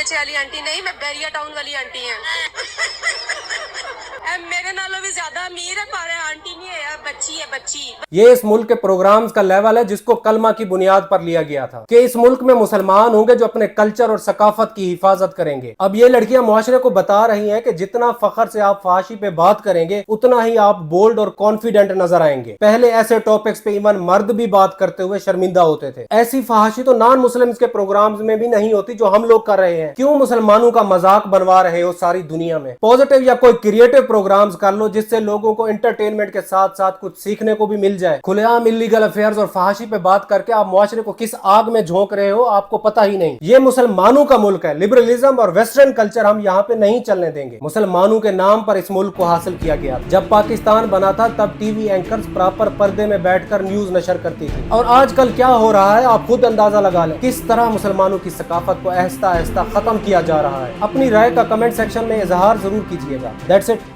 BHA वाली aunty नहीं, मैं बैरिया टाउन वाली आंटी है। मेरे नालों भी ज्यादा अमीर है, पर आंटी नहीं है यार, बच्ची है बच्ची। ये इस मुल्क के प्रोग्राम्स का लेवल है जिसको कलमा की बुनियाद पर लिया गया था कि इस मुल्क में मुसलमान होंगे जो अपने कल्चर और सकाफत की हिफाजत करेंगे। अब ये लड़कियां मुआशरे को बता रही हैं कि जितना फखर से आप फहाशी पे बात करेंगे उतना ही आप बोल्ड और कॉन्फिडेंट नजर आएंगे। पहले ऐसे टॉपिक्स पे इवन मर्द भी बात करते हुए शर्मिंदा होते थे। ऐसी फहाशी तो नॉन मुस्लिम्स के प्रोग्राम्स में भी नहीं होती जो हम लोग कर रहे हैं। क्यों मुसलमानों का मजाक बनवा रहे हो सारी दुनिया में? पॉजिटिव या कोई क्रिएटिव प्रोग्राम्स कर लो जिससे लोगों को एंटरटेनमेंट के साथ साथ कुछ सीखने को भी मिल जाए। खुलेआम इल्लीगल अफेयर्स और फहाशी पे बात करके आप मुआशरे को किस आग में झोंक रहे हो आपको पता ही नहीं। ये मुसलमानों का मुल्क है, लिबरलिज्म और वेस्टर्न कल्चर हम यहाँ पे नहीं चलने देंगे। मुसलमानों के नाम पर इस मुल्क को हासिल किया गया। जब पाकिस्तान बना था तब टीवी एंकर्स प्रॉपर पर्दे में बैठकर न्यूज नशर करती थी, और आजकल क्या हो रहा है आप खुद अंदाजा लगा लें। किस तरह मुसलमानों की सकाफत को आहिस्ता आहिस्ता खत्म किया जा रहा है। अपनी राय का कमेंट सेक्शन में इजहार जरूर कीजिएगा। That's it.